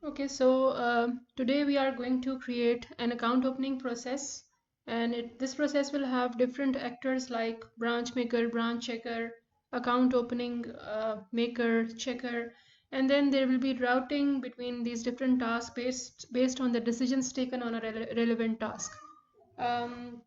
Okay, so today we are going to create an account opening process, and this process will have different actors like branch maker, branch checker, account opening maker, checker, and then there will be routing between these different tasks based on the decisions taken on a relevant task. Um,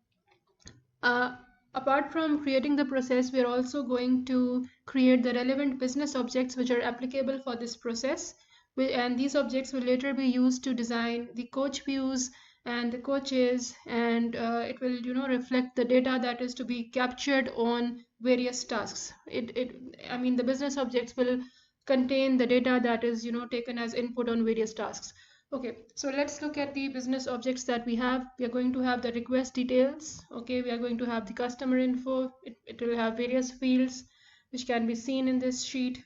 uh, Apart from creating the process, we are also going to create the relevant business objects which are applicable for this process. And these objects will later be used to design the coach views and the coaches, and it will, reflect the data that is to be captured on various tasks. I mean, the business objects will contain the data that is, taken as input on various tasks. Okay, so let's look at the business objects that we have. We are going to have the request details. Okay, we are going to have the customer info. It will have various fields which can be seen in this sheet.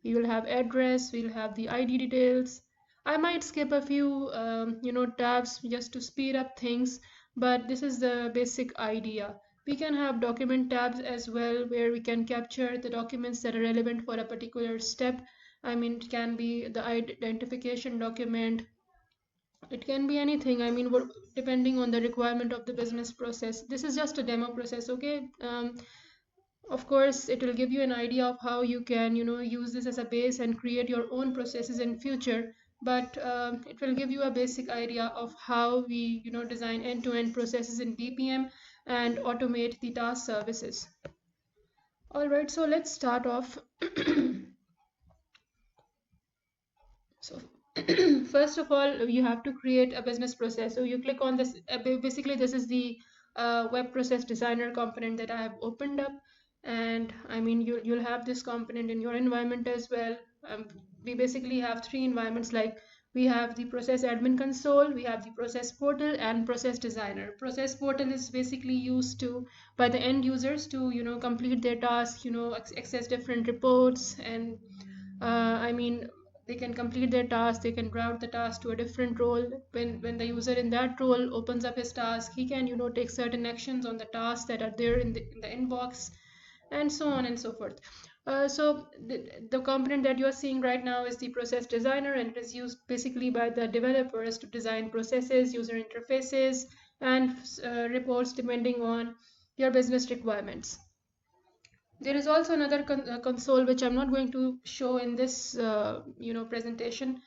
We will have address, we'll have the ID details. I might skip a few, tabs just to speed up things, but this is the basic idea. We can have document tabs as well, where we can capture the documents that are relevant for a particular step. I mean, it can be the identification document, it can be anything. I mean, depending on the requirement of the business process. This is just a demo process, okay? Of course, it will give you an idea of how you can, use this as a base and create your own processes in future. But it will give you a basic idea of how we, design end-to-end processes in BPM and automate the task services. All right, so let's start off. So first of all, you have to create a business process. So you click on this. Basically, this is the web process designer component that I have opened up. And I mean, you'll have this component in your environment as well. We basically have three environments, like we have the process admin console, we have the process portal, and process designer. Process portal is basically used to by the end users to, complete their tasks, access different reports, and I mean, they can complete their task, they can route the task to a different role. When the user in that role opens up his task, he can, take certain actions on the tasks that are there in the inbox, and so on and so forth. So the component that you're seeing right now is the process designer, and it is used basically by the developers to design processes, user interfaces, and reports depending on your business requirements. There is also another console which I'm not going to show in this presentation,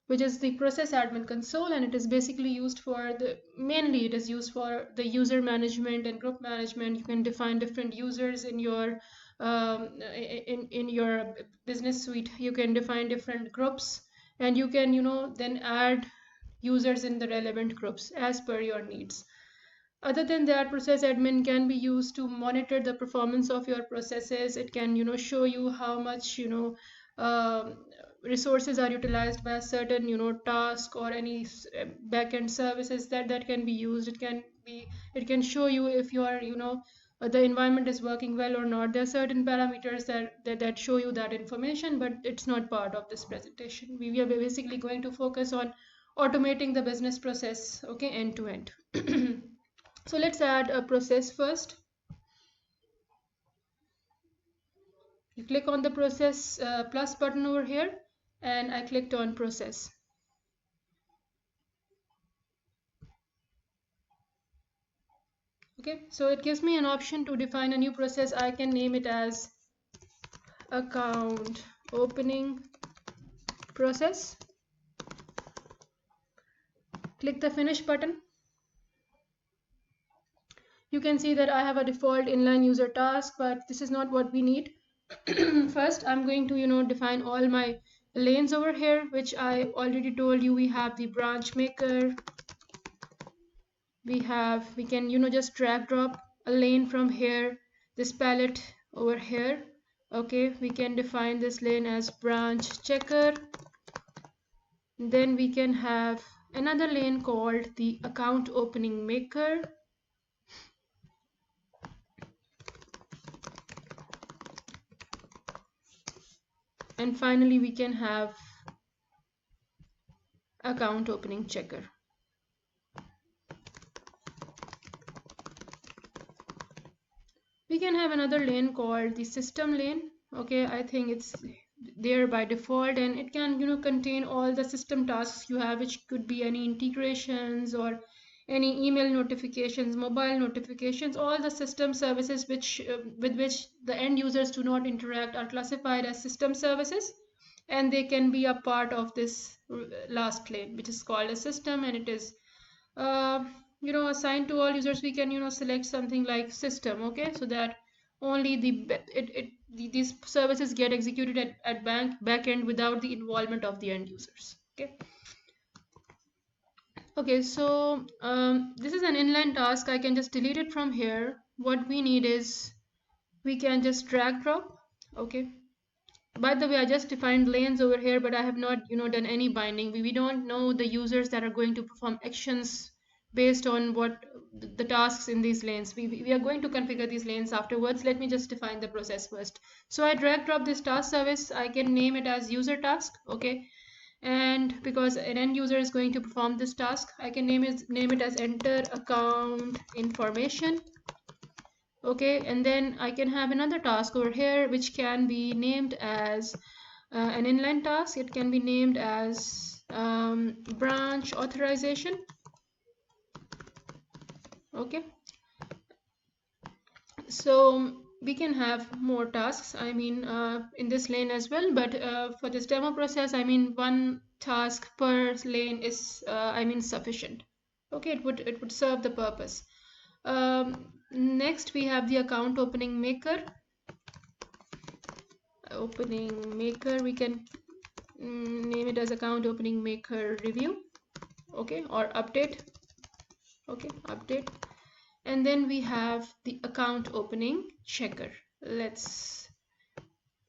which is the process admin console, and it is basically used for the mainly it is used for the user management and group management. You can define different users in your in your business suite. You can define different groups, and you can, then add users in the relevant groups as per your needs. Other than that, process admin can be used to monitor the performance of your processes. It can, show you how much, resources are utilized by a certain, task or any backend services that can be used. It can show you if you are, the environment is working well or not. There are certain parameters that show you that information, but it's not part of this presentation. We are basically going to focus on automating the business process, okay, end to end. So let's add a process first. You click on the process plus button over here, and I clicked on process. Okay, so it gives me an option to define a new process. I can name it as account opening process. Click the finish button. You can see that I have a default inline user task, but this is not what we need. First, I'm going to, define all my lanes over here, which I already told you. We have the branch maker. We can, just drag drop a lane from here, this palette over here. Okay, we can define this lane as branch checker. Then we can have another lane called the account opening maker. And finally, we can have account opening checker. We can have another lane called the system lane. Okay, I think it's there by default, and it can contain all the system tasks you have, which could be any integrations or any email notifications, mobile notifications. All the system services which with which the end users do not interact are classified as system services, and they can be a part of this last lane, which is called a system, and it is uh, assigned to all users. We can select something like system, okay, so that only these services get executed at backend without the involvement of the end users. Okay, so this is an inline task. I can just delete it from here. What we need is we can just drag drop. Okay, by the way, I just defined lanes over here, but I have not done any binding. We don't know the users that are going to perform actions based on what the tasks in these lanes. We are going to configure these lanes afterwards. Let me just define the process first. So I drag drop this task service. I can name it as user task. Okay, and because an end user is going to perform this task, I can name it as enter account information. Okay, and then I can have another task over here which can be named as an inline task. It can be named as branch authorization. Okay, so we can have more tasks, I mean, in this lane as well, but for this demo process, I mean, one task per lane is I mean, sufficient. Okay, it would serve the purpose. Next we have the account opening maker. We can name it as account opening maker review. Okay, or update. Okay, update. And then we have the account opening checker. Let's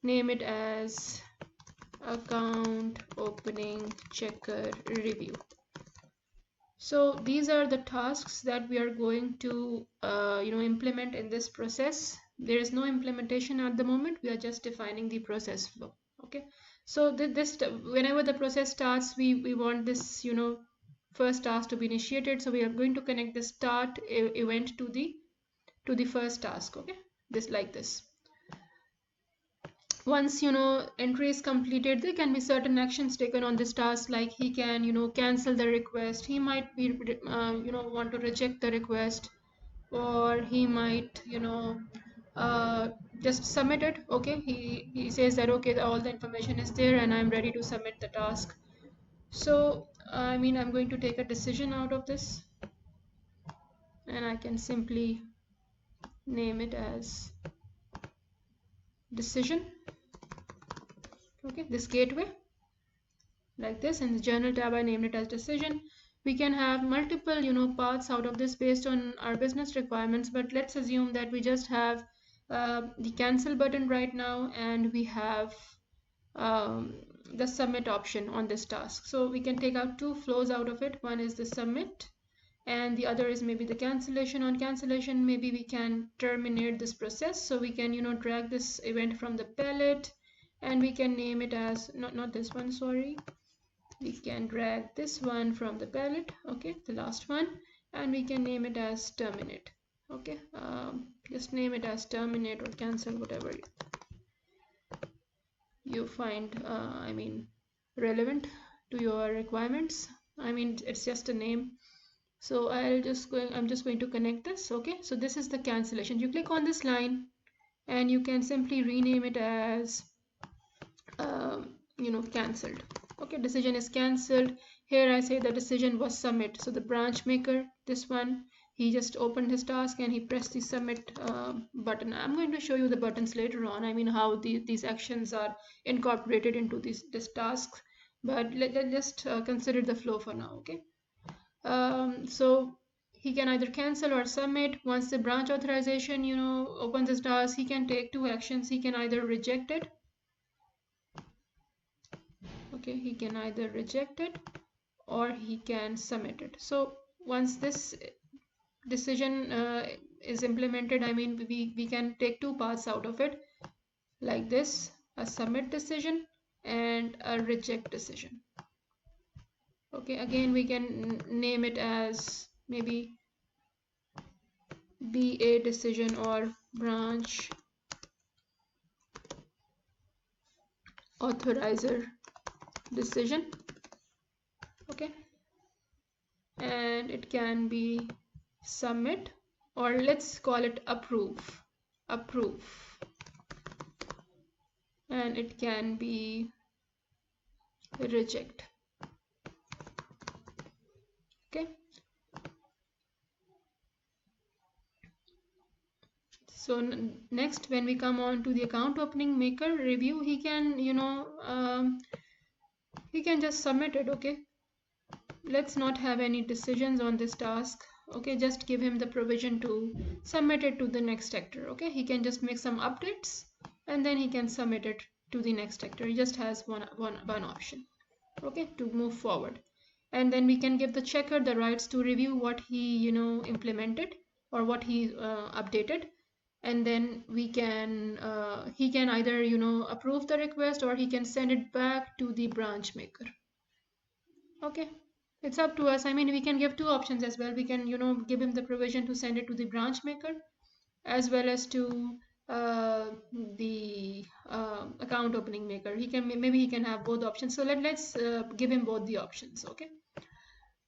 name it as account opening checker review. So these are the tasks that we are going to implement in this process. There is no implementation at the moment. We are just defining the process flow. Okay, so this whenever the process starts, we want this first task to be initiated. So we are going to connect the start event to the first task. Okay, this like this. Once entry is completed, there can be certain actions taken on this task, like he can cancel the request, he might be want to reject the request, or he might just submit it. Okay, he says that okay, all the information is there and I'm ready to submit the task. So I mean, I'm going to take a decision out of this, and I can simply name it as decision. Okay, this gateway like this. In the journal tab, I named it as decision. We can have multiple paths out of this based on our business requirements, but let's assume that we just have the cancel button right now, and we have the submit option on this task. So we can take out two flows out of it. One is the submit, and the other is maybe the cancellation. On cancellation, maybe we can terminate this process. So we can drag this event from the palette, and we can name it as not this one, sorry, we can drag this one from the palette. Okay, the last one, and we can name it as terminate. Okay, just name it as terminate or cancel, whatever you find I mean, relevant to your requirements. I mean, it's just a name. So I'm just going to connect this. Okay, so this is the cancellation. You click on this line and you can simply rename it as cancelled. Okay, decision is cancelled. Here I say the decision was submit. So the branch maker, this one, he just opened his task and he pressed the submit button. I'm going to show you the buttons later on. I mean, how these actions are incorporated into this task, but let's just consider the flow for now. Okay, so he can either cancel or submit. Once the branch authorization opens his task, he can take two actions. He can either reject it. Okay, he can either reject it or he can submit it. So once this decision is implemented, I mean, we can take two paths out of it, like this: a submit decision and a reject decision. Okay, again we can name it as maybe BA decision or branch authorizer decision. Okay, and it can be submit, or let's call it approve, and it can be reject. Okay, so next, when we come on to the account opening maker review, he can he can just submit it. Okay, let's not have any decisions on this task. Okay, just give him the provision to submit it to the next actor. Okay, he can just make some updates and then he can submit it to the next actor. He just has one option, okay, to move forward. And then we can give the checker the rights to review what he implemented or what he updated. And then we can he can either approve the request, or he can send it back to the branch maker. Okay, it's up to us. I mean, we can give two options as well. We can give him the provision to send it to the branch maker, as well as to the account opening maker. He can, maybe he can have both options. So let's give him both the options. Okay,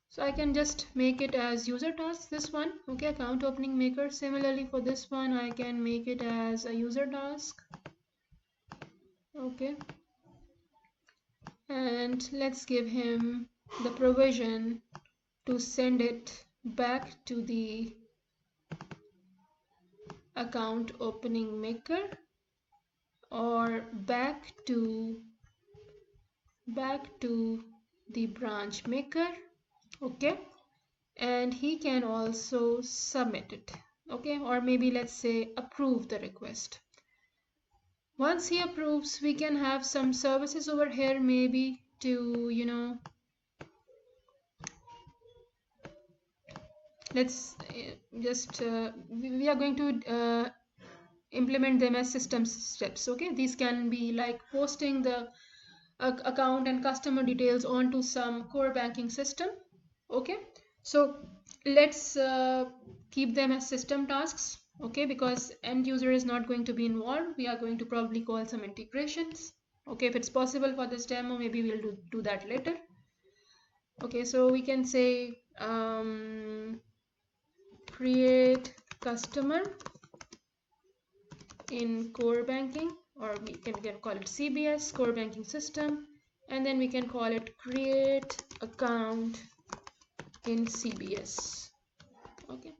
so I can just make it as user task, this one. Okay, account opening maker. Similarly for this one, I can make it as a user task. Okay, and let's give him the provision to send it back to the account opening maker, or back to the branch maker. Okay, and he can also submit it. Okay, or maybe let's say approve the request. Once he approves, we can have some services over here, maybe to let's just we are going to implement them as system steps. Okay, these can be like posting the account and customer details onto some core banking system. Okay, so let's keep them as system tasks. Okay, because end user is not going to be involved, we are going to probably call some integrations. Okay, if it's possible for this demo, maybe we'll do that later. Okay, so we can say create customer in core banking, or we can call it CBS, core banking system, and then we can call it create account in CBS. Okay,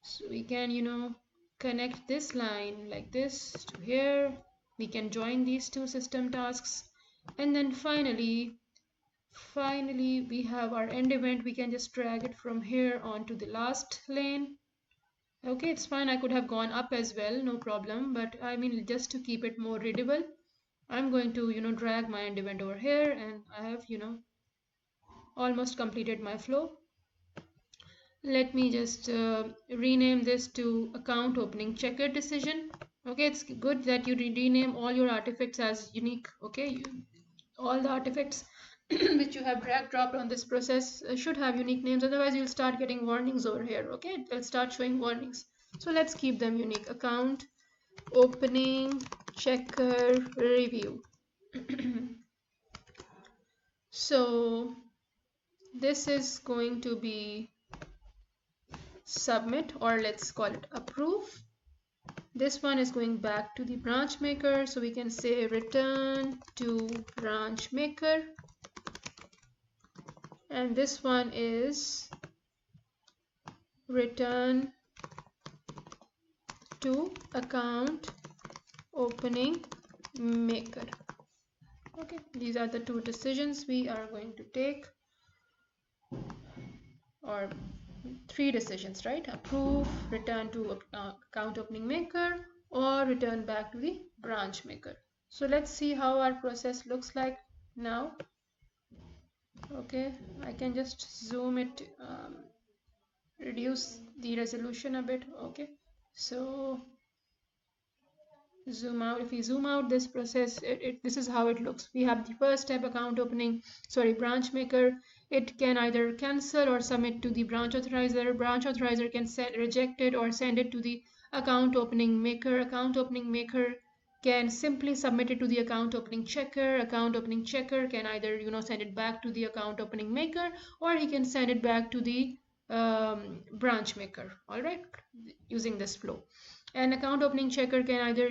so we can connect this line like this to here. We can join these two system tasks, and then finally we have our end event. We can just drag it from here onto the last lane. Okay, it's fine. I could have gone up as well, no problem, but I mean, just to keep it more readable, I'm going to drag my end event over here, and I have almost completed my flow. Let me just rename this to account opening checker decision. Okay, it's good that you rename all your artifacts as unique. Okay, all the artifacts which you have drag dropped on this process should have unique names, otherwise you'll start getting warnings over here. Okay, they'll start showing warnings, so let's keep them unique. Account opening checker review. So this is going to be submit, or let's call it approve. This one is going back to the branch maker, so we can say return to branch maker, and this one is return to account opening maker. Okay, these are the two decisions we are going to take, or three decisions, right? Approve, return to account opening maker, or return back to the branch maker. So let's see how our process looks like now. Okay, I can just zoom it, reduce the resolution a bit. Okay, so zoom out. If we zoom out this process, this is how it looks. We have the first step, account opening, branch maker. It can either cancel or submit to the branch authorizer. Branch authorizer can reject it or send it to the account opening maker. Account opening maker can simply submit it to the account opening checker. Account opening checker can either send it back to the account opening maker, or he can send it back to the branch maker. All right, using this flow. An account opening checker can either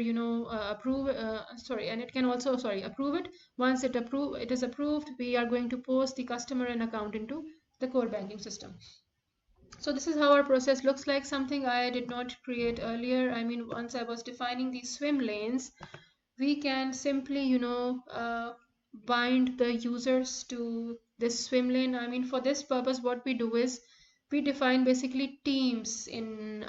approve sorry, and it can also approve it. Once it is approved, we are going to post the customer and account into the core banking system. So this is how our process looks like, something I did not create earlier. I mean, once I was defining these swim lanes, we can simply bind the users to this swim lane. I mean, for this purpose, what we do is we define basically teams in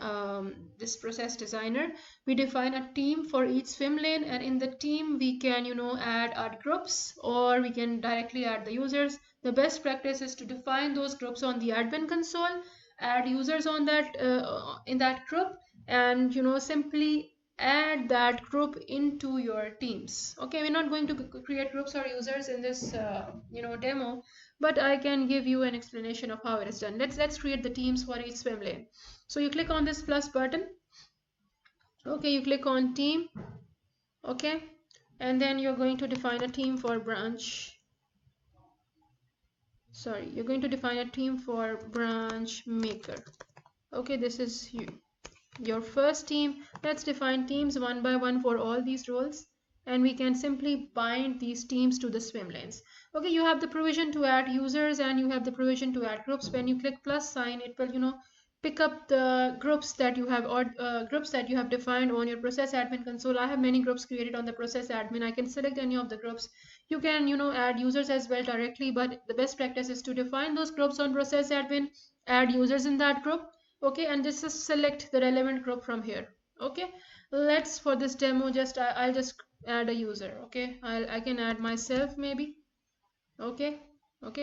this process designer. We define a team for each swim lane, and in the team we can add our groups, or we can directly add the users. The best practice is to define those groups on the admin console, add users on that in that group, and simply add that group into your teams. Okay, we're not going to create groups or users in this demo, but I can give you an explanation of how it is done. Let's create the teams for each swim lane. So you click on this plus button. Okay, you click on team. Okay, and then you're going to define a team for branch. Sorry, you're going to define a team for branch maker. Okay, this is your first team. Let's define teams one by one for all these roles, and we can simply bind these teams to the swim lanes. Okay, you have the provision to add users and you have the provision to add groups. When you click plus sign, it will pick up the groups that you have, or groups that you have defined on your process admin console. I have many groups created on the process admin. I can select any of the groups. You can add users as well directly, but the best practice is to define those groups on process admin, add users in that group. Okay, and just select the relevant group from here. Okay, let's, for this demo, just I'll just add a user. Okay, I can add myself maybe. Okay,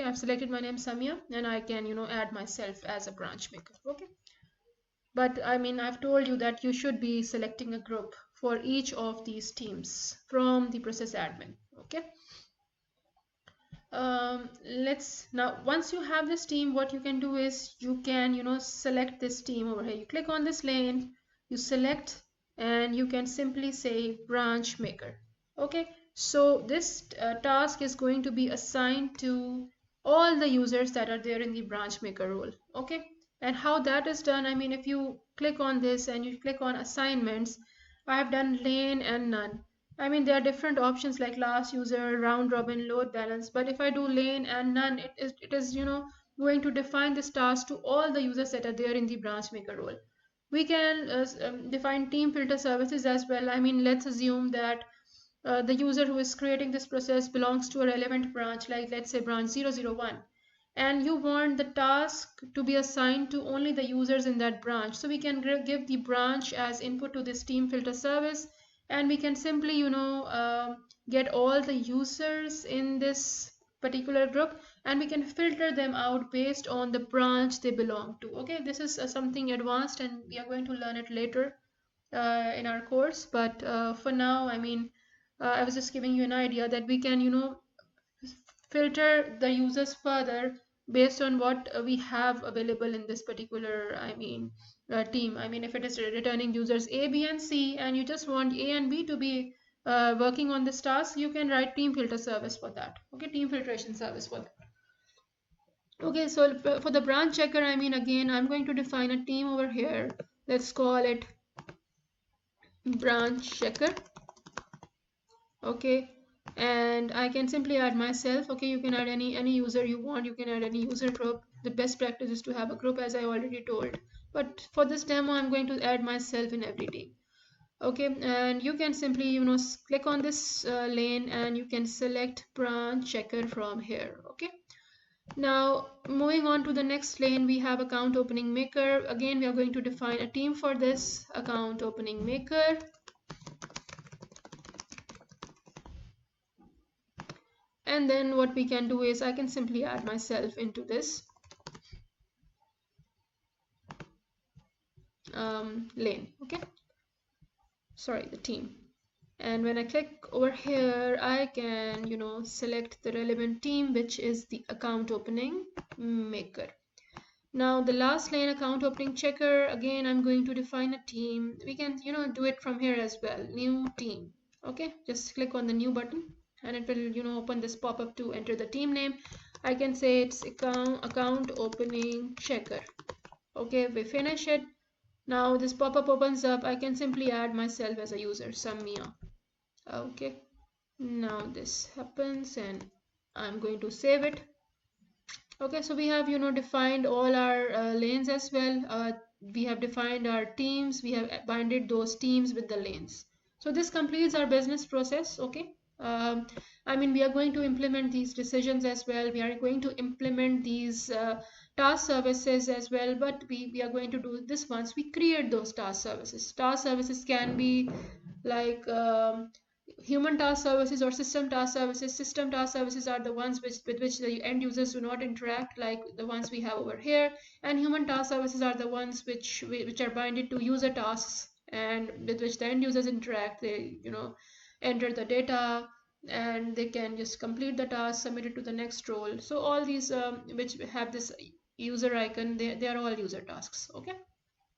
I've selected my name Samia, and I can add myself as a branch maker. Okay, but I mean, I've told you that you should be selecting a group for each of these teams from the process admin. Okay, let's now, once you have this team, what you can do is you can select this team over here. You click on this lane, you select, and you can simply say branch maker. Okay, so this task is going to be assigned to all the users that are there in the branch maker role. Okay, and how that is done, I mean, if you click on this and you click on assignments, I have done lane and none. I mean, there are different options like last user, round robin, load balance, but if I do lane and none, it is going to define this task to all the users that are there in the branch maker role. We can define team filter services as well. I mean, let's assume that the user who is creating this process belongs to a relevant branch, like let's say branch 001, and you want the task to be assigned to only the users in that branch. So we can give the branch as input to this team filter service, and we can simply get all the users in this particular group, and we can filter them out based on the branch they belong to. Okay, this is something advanced, and we are going to learn it later in our course, but for now, I mean, I was just giving you an idea that we can filter the users further based on what we have available in this particular, I mean, team. I mean, if it is returning users A, B, and C, and you just want A and B to be working on this task, you can write team filter service for that. Okay, team filtration service for that. Okay, so for the branch checker, I mean, again, I'm going to define a team over here. Let's call it branch checker. Okay, and I can simply add myself. Okay, you can add any user you want. You can add any user group. The best practice is to have a group, as I already told, but for this demo I'm going to add myself in every team. Okay, and you can simply click on this lane, and you can select branch checker from here. Okay, now moving on to the next lane, we have account opening maker. Again, we are going to define a team for this account opening maker. And then what we can do is I can simply add myself into this lane. Okay, sorry, the team. And when I click over here, I can select the relevant team, which is the account opening maker. Now the last lane, account opening checker, again I'm going to define a team. We can do it from here as well, new team. Okay, just click on the new button and it will open this pop-up to enter the team name. I can say it's account opening checker. Okay, we finish it. Now this pop-up opens up. I can simply add myself as a user, Samia. Okay, now this happens and I'm going to save it. Okay, so we have defined all our lanes as well. We have defined our teams. We have binded those teams with the lanes. So this completes our business process. Okay. I mean, we are going to implement these decisions as well. We are going to implement these task services as well. But we are going to do this once we create those task services. Task services can be like human task services or system task services. System task services are the ones with which the end users do not interact, like the ones we have over here. And human task services are the ones which are binded to user tasks and with which the end users interact. They enter the data and they can just complete the task, submit it to the next role. So all these which have this user icon, they are all user tasks. Okay,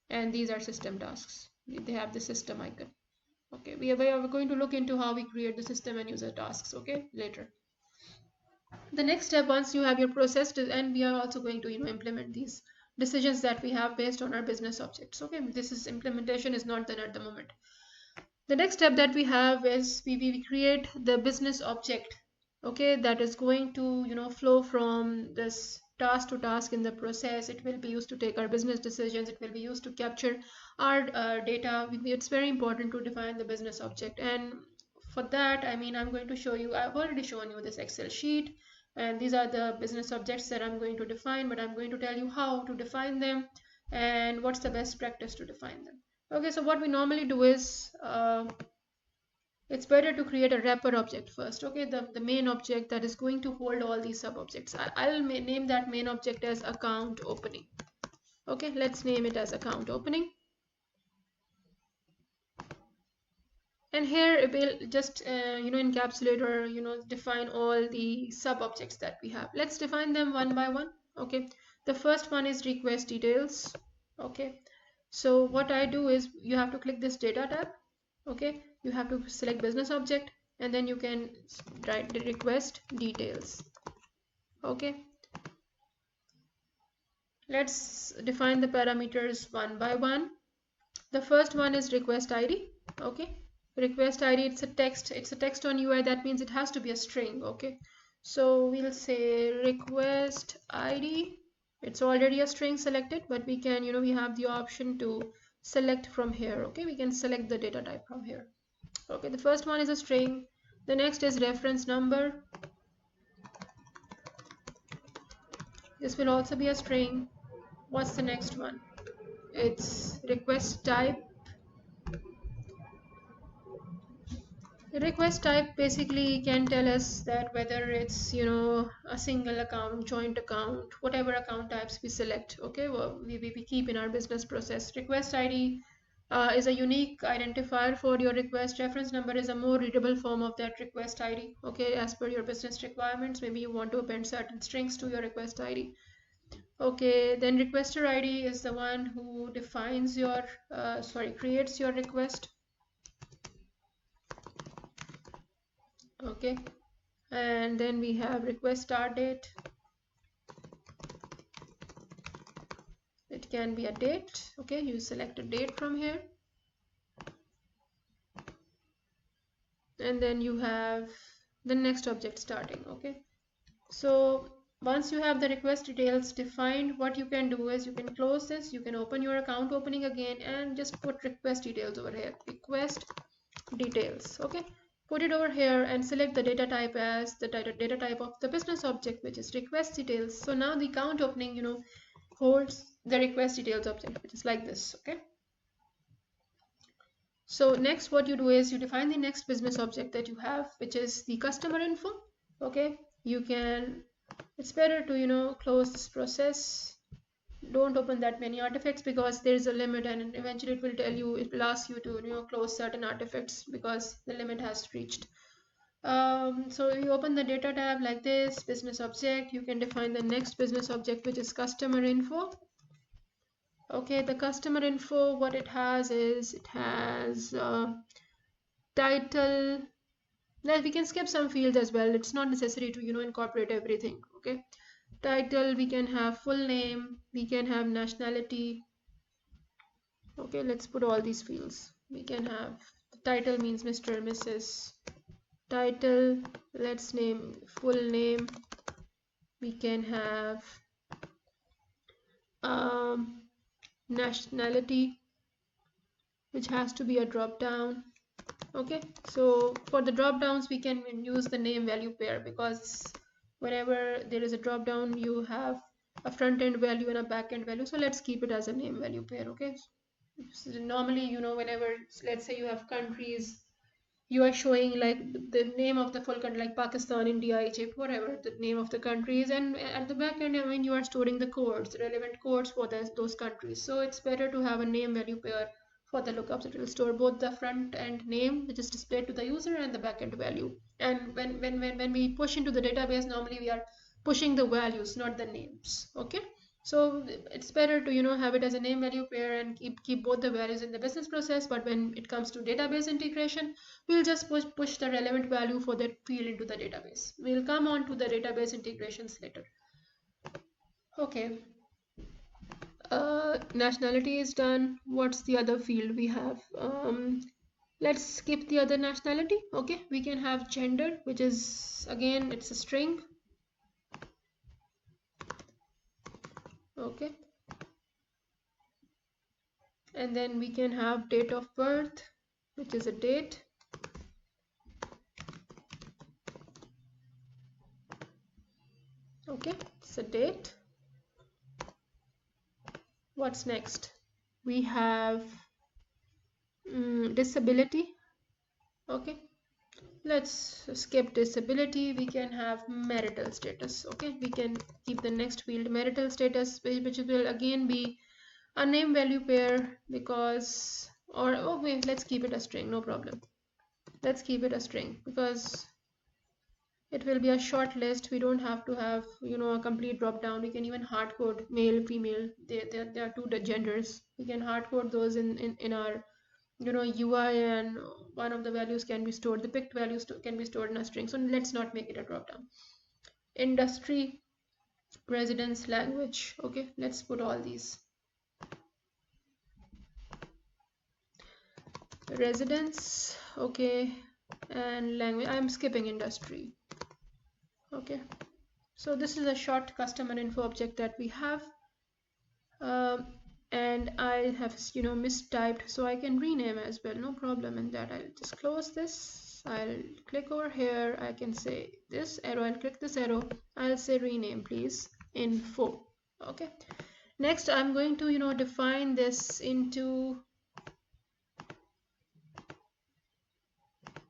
and these are system tasks. They have the system icon. Okay, we are going to look into how we create the system and user tasks, okay, later. The next step, once you have your process, and we are also going to implement these decisions that we have based on our business objects. Okay, this is implementation is not done at the moment. The next step that we have is we create the business object. Okay, that is going to flow from this task to task in the process. It will be used to take our business decisions. It will be used to capture our data. It's very important to define the business object, and for that, I mean, I'm going to show you. I've already shown you this Excel sheet, and these are the business objects that I'm going to define, but I'm going to tell you how to define them and what's the best practice to define them. Okay, so what we normally do is it's better to create a wrapper object first. Okay, the main object that is going to hold all these sub objects. I'll name that main object as account opening. Okay, let's name it as account opening. And here it will just encapsulate or define all the sub objects that we have. Let's define them one by one. Okay, the first one is request details. Okay, so what I do is you have to click this data tab. Okay, you have to select business object and then you can write the request details. Okay, let's define the parameters one by one. The first one is request ID. Okay, request ID, it's a text on UI. That means it has to be a string. Okay, so we'll say request ID. It's already a string selected, but we can we have the option to select from here. Okay, we can select the data type from here. Okay, the first one is a string. The next is reference number. This will also be a string. What's the next one? It's request type. The request type basically can tell us that whether it's a single account, joint account, whatever account types we select. Okay, well, we keep in our business process. Request ID is a unique identifier for your request. Reference number is a more readable form of that request ID. Okay, as per your business requirements, maybe you want to append certain strings to your request ID. Okay, then requester ID is the one who defines your creates your request. Okay, and then we have request start date. It can be a date. Okay, you select a date from here, and then you have the next object starting. Okay, so once you have the request details defined, what you can do is you can close this, you can open your account opening again and just put request details over here, request details. Okay, put it over here and select the data type as the data type of the business object, which is request details. So now the account opening holds the request details object, which is like this. Okay, so next what you do is you define the next business object that you have, which is the customer info. Okay, you can, it's better to close this process. Don't open that many artifacts because there is a limit, and eventually it will tell you, it will ask you to close certain artifacts because the limit has reached. So you open the data tab like this, business object. You can define the next business object, which is customer info. Okay, the customer info, what it has is it has title, then we can skip some fields as well. It's not necessary to incorporate everything. Okay, title, we can have full name, we can have nationality. Okay, let's put all these fields. We can have title means Mr. Mrs. Title, let's name full name. We can have nationality, which has to be a drop down. Okay, so for the drop downs we can use the name value pair, because whenever there is a drop down you have a front end value and a back end value. So let's keep it as a name value pair. Okay, so normally whenever, let's say you have countries, you are showing like the name of the full country, like Pakistan, India, Egypt, whatever the name of the countries, and at the back end, I mean, you are storing the codes, relevant codes for those countries. So it's better to have a name value pair for the lookups. It will store both the front end name, which is displayed to the user, and the back end value. And when we push into the database, normally we are pushing the values, not the names. Okay, so it's better to have it as a name value pair and keep both the values in the business process. But when it comes to database integration, we'll just push the relevant value for that field into the database. We'll come on to the database integrations later. Okay, nationality is done. What's the other field we have? Let's skip the other nationality. Okay, we can have gender, which is, again, it's a string. Okay, and then we can have date of birth, which is a date. Okay, it's a date. What's next? We have disability. Okay, let's skip disability. We can have marital status. Okay, we can keep the next field marital status, which will again be a name value pair, because, or oh wait, let's keep it a string, no problem. Let's keep it a string because it will be a short list. We don't have to have a complete drop down. We can even hard code male, female. There are two genders. We can hard code those in our UI, and one of the values can be stored, the picked values can be stored in a string. So let's not make it a drop down. Industry, residence, language. Okay, let's put all these. Residence, okay, and language. I'm skipping industry. Okay, so this is a short customer info object that we have, and I have mistyped, so I can rename as well, no problem in that. I'll just close this. I'll click over here. I can say this arrow. I'll click this arrow. I'll say rename, please, info. Okay, next I'm going to define this into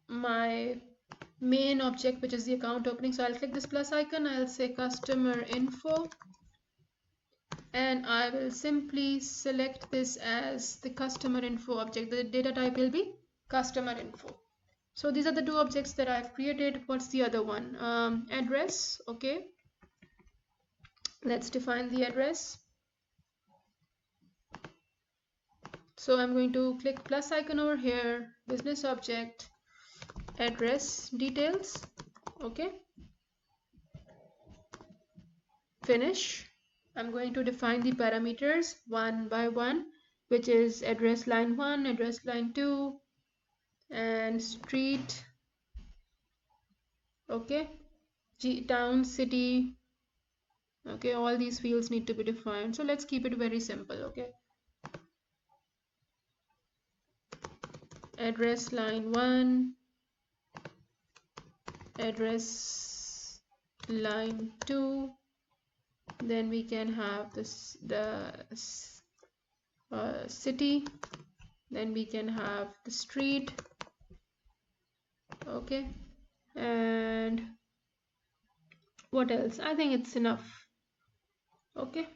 my main object, which is the account opening. So I'll click this plus icon. I'll say customer info, and I will simply select this as the customer info object. The data type will be customer info. So these are the two objects that I've created. What's the other one? Address. Okay, let's define the address. So I'm going to click plus icon over here, business object, address details. Okay, finish. I'm going to define the parameters one by one, which is address line 1, address line 2, and street. Okay, town, city. Okay, all these fields need to be defined. So let's keep it very simple. Okay, address line 1, address line 2, then we can have this the city, then we can have the street. Okay, and what else? I think it's enough. Okay,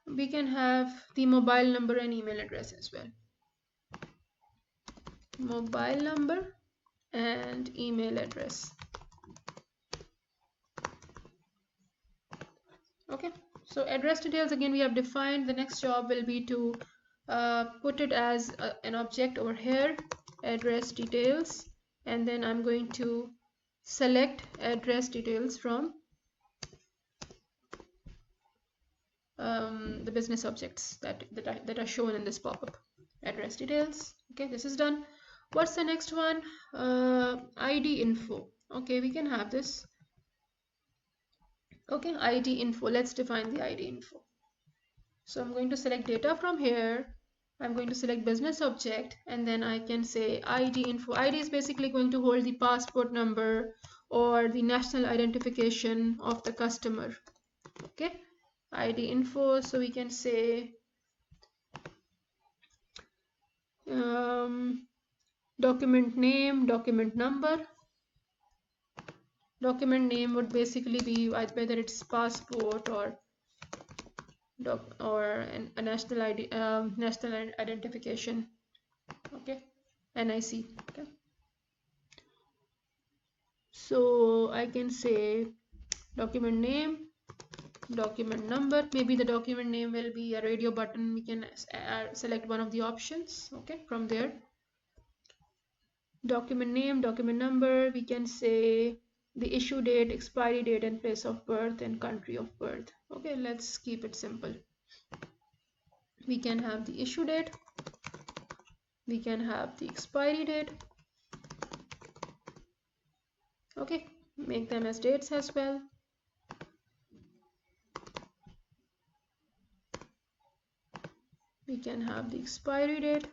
we can have the mobile number and email address as well. Mobile number and email address. Okay, so address details again we have defined. The next job will be to put it as an object over here. address details, and then I'm going to select address details from the business objects that are shown in this pop-up. Address details. Okay, this is done. What's the next one? ID info. Okay, we can have this. Okay, ID info. Let's define the ID info. So I'm going to select data from here. I'm going to select business object, and then I can say ID info. ID is basically going to hold the passport number or the national identification of the customer. Okay, ID info. So we can say document name, document number. Document name would basically be whether it's passport or a national ID, national identification. Okay, NIC. Okay, so I can say document name, document number. Maybe the document name will be a radio button. We can select one of the options. Okay, from there. Document name, document number. We can say the issue date, expiry date, and place of birth and country of birth. Okay, let's keep it simple. We can have the issue date, we can have the expiry date. Okay, make them as dates as well. We can have the expiry date,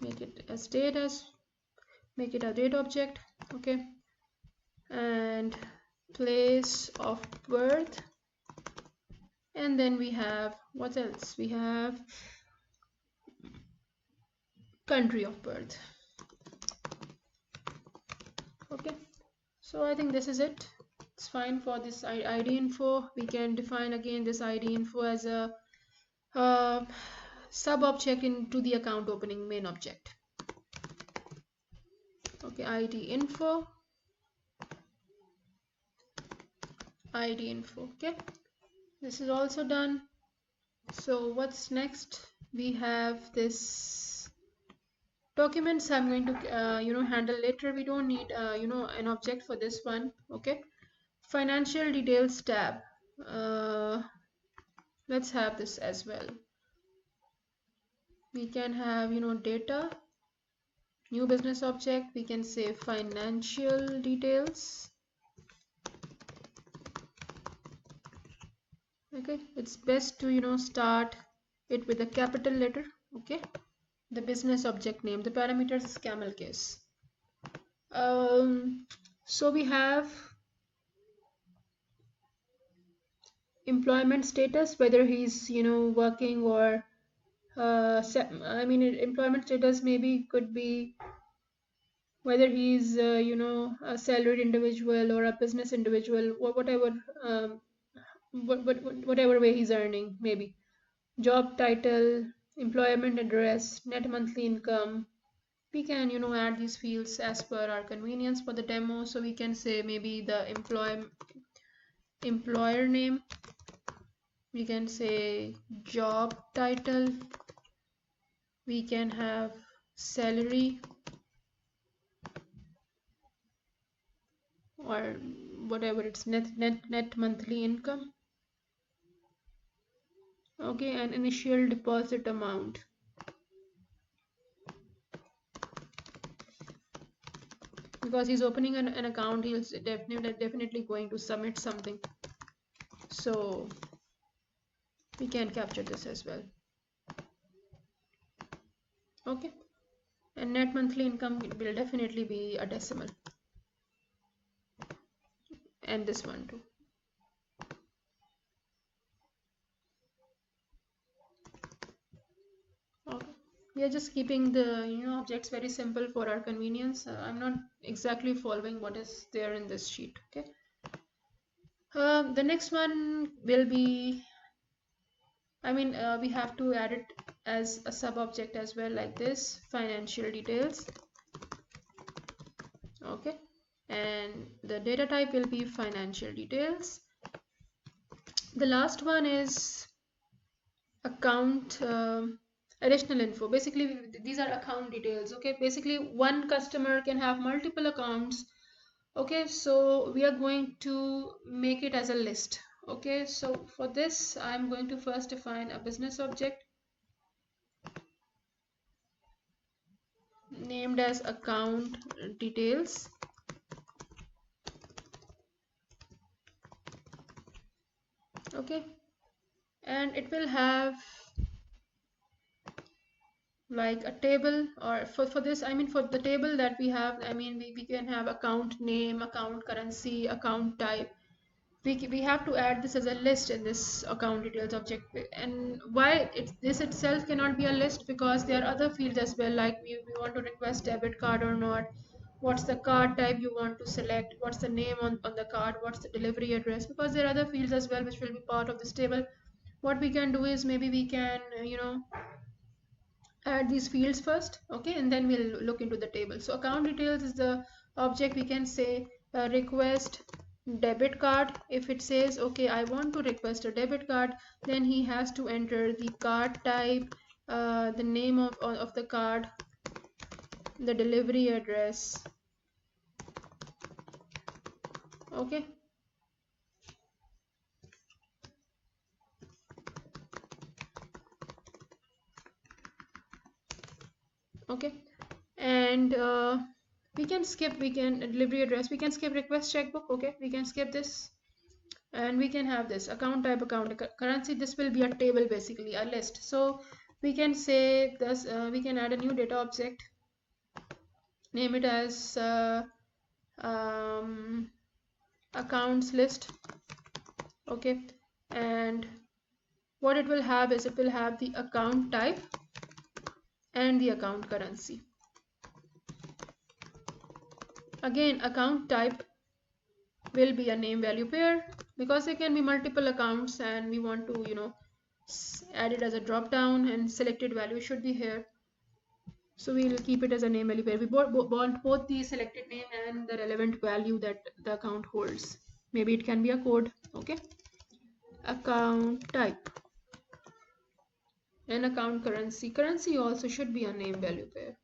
make it as date, make it a date object. Okay, and place of birth, and then we have what else? We have country of birth. Okay, so I think this is it. It's fine for this ID info. We can define again this ID info as a sub object into the account opening main object. Okay, ID info. Okay, this is also done. So what's next? We have this documents. I'm going to handle later. We don't need an object for this one. Okay, financial details tab. Let's have this as well. We can have data, new business object. We can say financial details. Okay, it's best to start it with a capital letter. Okay, the business object name, the parameters is camel case. So we have employment status, whether he's working or employment status maybe could be whether he's a salaried individual or a business individual, or whatever whatever way he's earning. Maybe job title, employment address, net monthly income. We can add these fields as per our convenience for the demo. So we can say maybe the employer name, we can say job title, we can have salary or whatever it's net monthly income. Okay, and initial deposit amount. Because he's opening an account, he's definitely going to submit something, so we can capture this as well. Okay, and net monthly income will definitely be a decimal, and this one too. Okay, we are just keeping the objects very simple for our convenience. I'm not exactly following what is there in this sheet. Okay, the next one will be, we have to add it as a sub object as well, like this, financial details. Okay, and the data type will be financial details. The last one is account additional info. Basically, these are account details. Okay, basically one customer can have multiple accounts. Okay, so we are going to make it as a list. Okay, so for this I'm going to first define a business object named as account details. Okay, and it will have like a table, or for this I mean for the table that we have, I mean we can have account name, account currency, account type. We have to add this as a list in this account details object. And why this itself cannot be a list, because there are other fields as well, like we want to request debit card or not, what's the card type you want to select, what's the name on the card, what's the delivery address, because there are other fields as well which will be part of this table. What we can do is maybe we can add these fields first, okay, and then we'll look into the table. So account details is the object. We can say request debit card. If it says okay, I want to request a debit card, then he has to enter the card type, the name of the card, the delivery address. Okay, okay, and we can skip, we can delivery address, we can skip request checkbook. Okay, we can skip this, and we can have this account type, account currency. This will be a table, basically a list. So we can say this, we can add a new data object, name it as um, accounts list. Okay, and what it will have is it will have the account type and the account currency. Again, account type will be a name value pair, because there can be multiple accounts and we want to add it as a drop down, and selected value should be here. So we'll keep it as a name value pair. We want both the selected name and the relevant value that the account holds. Maybe it can be a code. Okay, account type and account currency. Currency also should be a name value pair.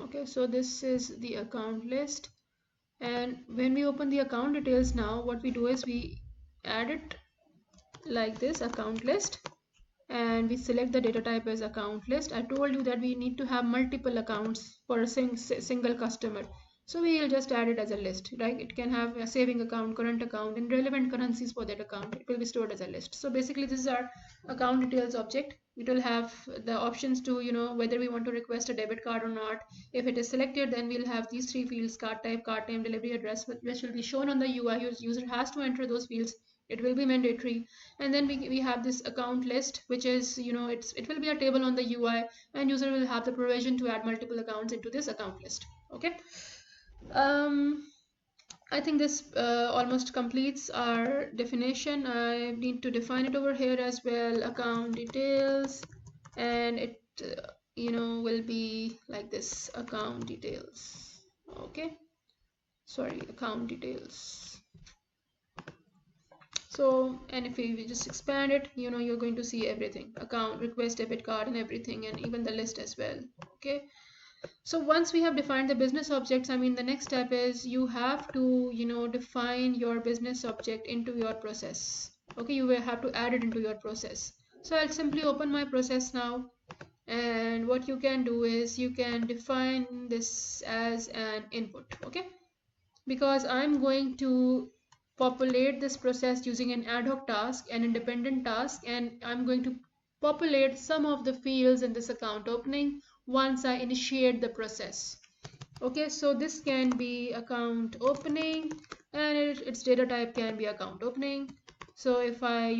Okay, so this is the account list, and when we open the account details now, what we do is we add it like this, account list, and we select the data type as account list. I told you that we need to have multiple accounts for a single customer, so we will just add it as a list. Right, it can have a saving account, current account, and relevant currencies for that account. It will be stored as a list. So basically this is our account details object. It will have the options to whether we want to request a debit card or not. If it is selected, then we'll have these three fields: card type, card name, delivery address, which will be shown on the UI. User has to enter those fields. It will be mandatory. And then we have this account list, which is it will be a table on the UI, and user will have the provision to add multiple accounts into this account list. Okay, I think this almost completes our definition. I need to define it over here as well, account details, and it will be like this, account details. Okay, sorry, account details. So, and if we just expand it, you're going to see everything: account, request, debit card, and everything, and even the list as well. Okay, so once we have defined the business objects, I mean the next step is you have to define your business object into your process. Okay, you will have to add it into your process. So I'll simply open my process now, and what you can do is you can define this as an input. Okay, because I'm going to populate this process using an ad hoc task, an independent task, and I'm going to populate some of the fields in this account opening once I initiate the process. Okay, so this can be account opening, and its data type can be account opening. So if I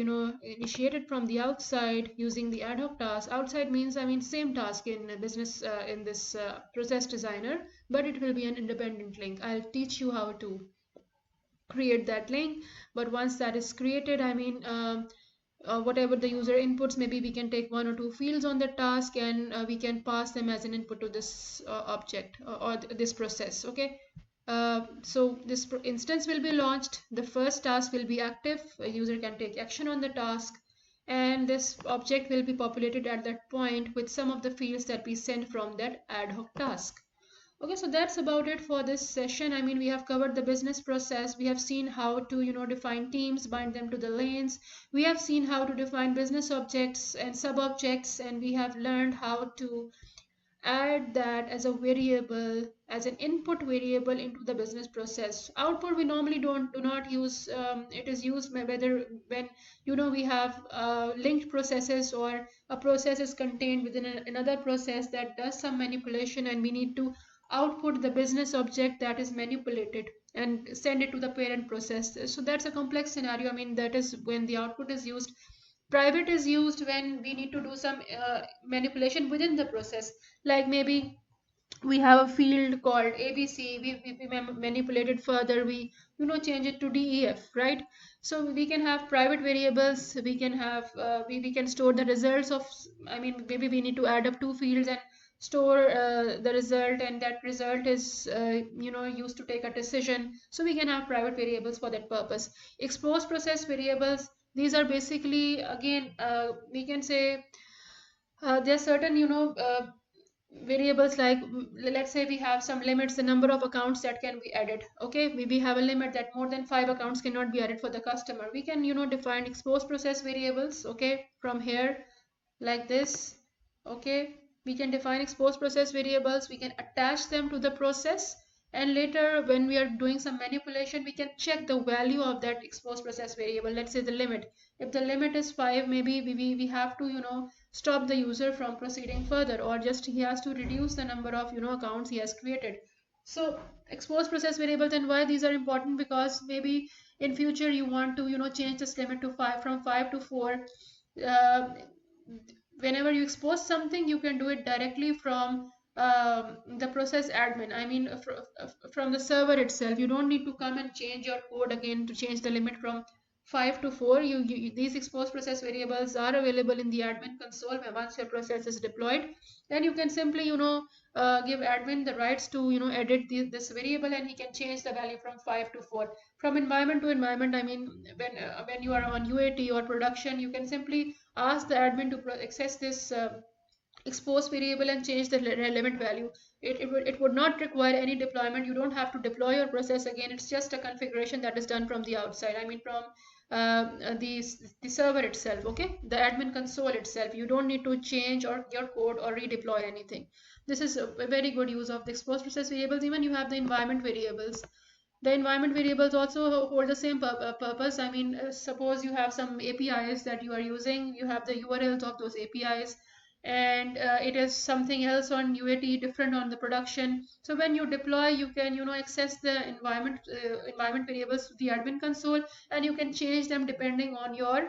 initiate it from the outside using the ad hoc task, outside means I mean same task in business in this process designer, but it will be an independent link. I'll teach you how to create that link, but once that is created, I mean whatever the user inputs, maybe we can take one or two fields on the task, and we can pass them as an input to this object or this process. Okay, so this instance will be launched. The first task will be active. A user can take action on the task. and this object will be populated at that point with some of the fields that we send from that ad hoc task. Okay, so that's about it for this session. I mean, we have covered the business process. We have seen how to, define teams, bind them to the lanes. We have seen how to define business objects and sub objects, and we have learned how to add that as a variable, as an input variable into the business process. Output we normally do not use. It is used whether when we have linked processes, or a process is contained within another process that does some manipulation, and we need to output the business object that is manipulated and send it to the parent process. So that's a complex scenario. I mean, that is when the output is used. Private is used when we need to do some manipulation within the process, like maybe we have a field called ABC. We manipulate it further. We change it to DEF, right? So we can have private variables. We can have we can store the results of. I mean, maybe we need to add up two fields and store the result, and that result is used to take a decision. So we can have private variables for that purpose. Expose process variables. These are basically, again, we can say there are certain variables, like let's say we have some limits, the number of accounts that can be added. Okay, we have a limit that more than 5 accounts cannot be added for the customer. We can define expose process variables, okay, from here, like this. Okay, we can define expose process variables, we can attach them to the process, and later when we are doing some manipulation, we can check the value of that expose process variable. Let's say the limit, if the limit is 5, maybe we have to stop the user from proceeding further, or just he has to reduce the number of accounts he has created. So expose process variables, and why these are important, because maybe in future you want to change this limit to 5, from 5 to 4. uh, Whenever you expose something, you can do it directly from the process admin. I mean, from the server itself. You don't need to come and change your code again to change the limit from 5 to 4. These expose process variables are available in the admin console once your process is deployed, and you can simply give admin the rights to edit this variable, and he can change the value from 5 to 4. From environment to environment, I mean, when you are on UAT or production, you can simply ask the admin to access this expose variable and change the relevant value. It would not require any deployment. You don't have to deploy your process again. It's just a configuration that is done from the outside. I mean, from the server itself. Okay, the admin console itself. You don't need to change or your code or redeploy anything. This is a very good use of the expose process variables. Even you have the environment variables. The environment variables also hold the same purpose. I mean, suppose you have some APIs that you are using, you have the URLs of those APIs, and it is something else on UAT, different on the production. So when you deploy, you can access the environment variables to the admin console, and you can change them depending on your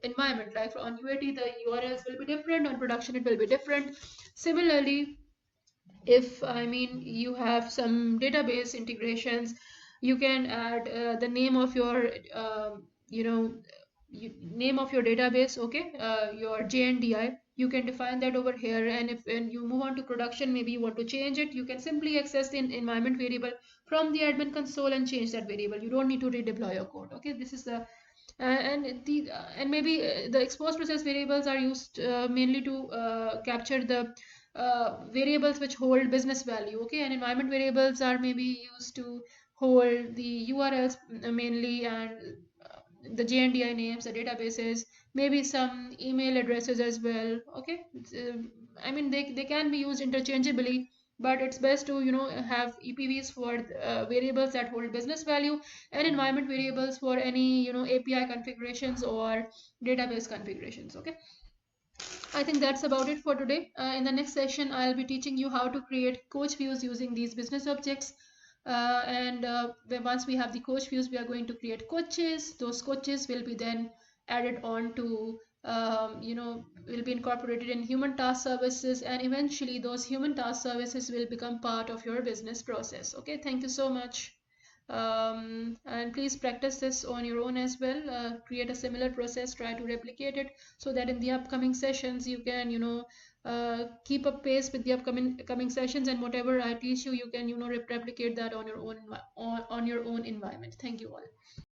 environment. Like on UAT, the URLs will be different. On production, it will be different. Similarly, if I mean you have some database integrations, you can add the name of your you know name of your database. Okay, your JNDI, you can define that over here, and if when you move on to production, maybe you want to change it, you can simply access the environment variable from the admin console and change that variable. You don't need to redeploy your code. Okay, this is the and maybe the expose process variables are used mainly to capture the variables which hold business value. Okay, and environment variables are maybe used to hold the URLs mainly, and the JNDI names, the databases, maybe some email addresses as well. Okay, I mean, they can be used interchangeably, but it's best to have EPVs for variables that hold business value, and environment variables for any API configurations or database configurations. Okay, I think that's about it for today. In the next session, I'll be teaching you how to create coach views using these business objects. Once we have the coach views, we are going to create coaches. Those coaches will be then added on to, will be incorporated in human task services, and eventually those human task services will become part of your business process. Okay, thank you so much. And please practice this on your own as well. Create a similar process, try to replicate it, so that in the upcoming sessions you can keep up pace with the upcoming sessions, and whatever I teach you, you can replicate that on your own environment. Thank you all.